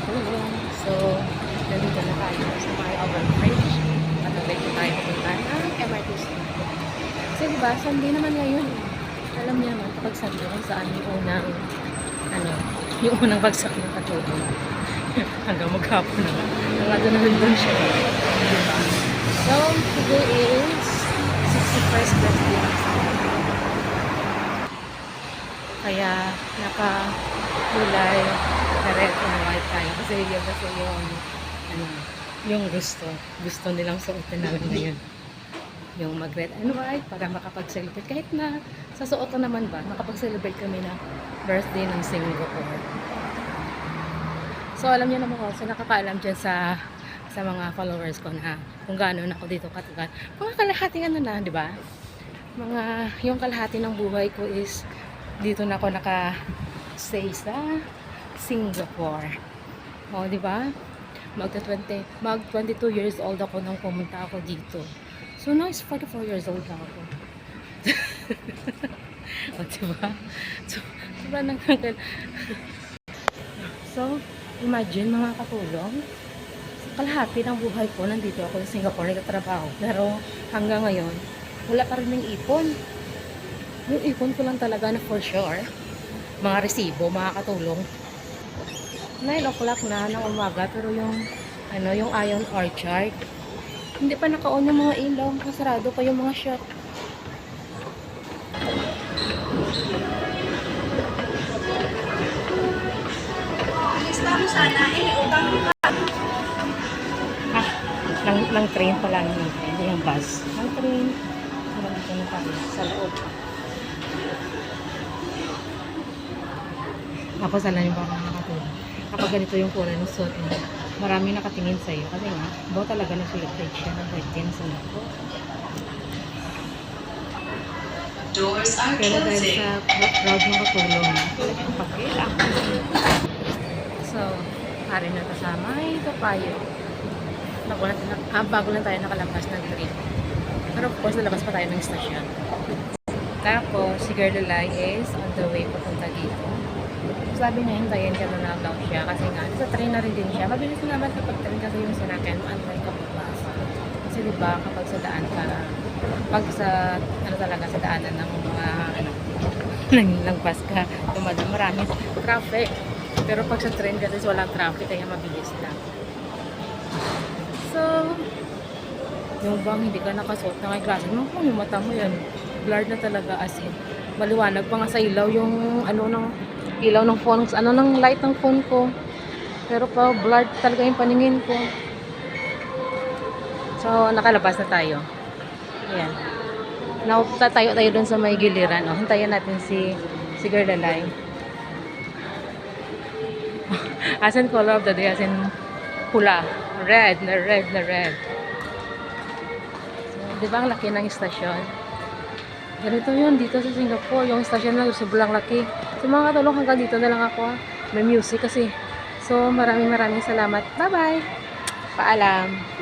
katulong. So, nandito na tayo sa may overbridge. Matagay ko tayo pupunta ng MRT station. Kasi diba, Sunday naman ngayon. Alam niya naman kapag Sunday kung saan yung unang yung unang bagsak ng katulong. Hanggang maghapon na. Nangado na rin doon siya. Diba? So, today is 61st birthday ng Sunday. Kaya, naka-kulay na red and white tayo. Kasi yung gusto nilang suotin namin ngayon. Yung mag-red and white para makapag-celebrate. Kahit na sa suot naman ba, makapag-celebrate kami na birthday ng Singapore. So, alam niyo naman ko, so nakakaalam dyan sa mga followers ko na kung gano'n ako dito katagal. Mga kalahating na, di ba? Yung kalahati ng buhay ko is dito na ako naka-stay sa Singapore. O, di ba? Mag 22 years old ako nang pumunta ako dito. So, now is 44 years old na ako. O, di ba? So, diba So, imagine mga katulong, kalahati ng buhay ko, nandito ako sa Singapore, nagtatrabaho. Pero hanggang ngayon, wala pa rin ng ipon. Yung ipon ko lang talaga na for sure, mga resibo, mga katulong. 9 o'clock na ng umaga, pero yung Ion Orchard, hindi pa naka-on yung mga ilaw, kasarado pa yung mga shop. Lang train pala ng train, hindi yung bus. Lang train, dito na tayo sa loob. Tapos alam niyo ba mga katulong, kapag ganito yung kulay ng suot mo, marami nakatingin sa'yo. Kasi nga, bawa talaga na celebrate siya ng birthday na Singapore. Doors are Pero dahil closing. sa crowd ng katulong, pagkila. So, pare na kasama ito payo. Bago lang tayo nakalabas ng train. Pero of course, lalabas pa tayo ng stasyon. Tapos, si Girl Lulay is on the way papunta dito. Sabi niya, hintayin ka na daw siya. Kasi nga, sa train na rin din siya. Mabilis na naman kapag train kasi yung sinakyan, maantay ka pa bus. Kasi diba, kapag sa daan ka, pag sa, talaga, sa daanan ng mga, ng bus ka, tumadang maraming traffic. Pero pag sa train kasi walang traffic, kaya mabilis lang. So, yung bang hindi ka nakasuot na kay klase mo, kung yung mata mo yan, blurred na talaga as in. Maliwanag pa nga sa ilaw yung ilaw ng phone, ng light ng phone ko. Pero pa blurred talaga yung paningin ko. So, nakalabas na tayo. Ayan. Now, tatayo tayo dun sa may giliran. Hintayin natin si Girl Lalay. As in color of the day, as in pula. Red. So, di ba ang laki ng istasyon? Ganito yun dito sa Singapore. Yung istasyon na sobrang laki. So mga katulong, hanggang dito na lang ako. May music kasi. So maraming salamat. Bye-bye! Paalam!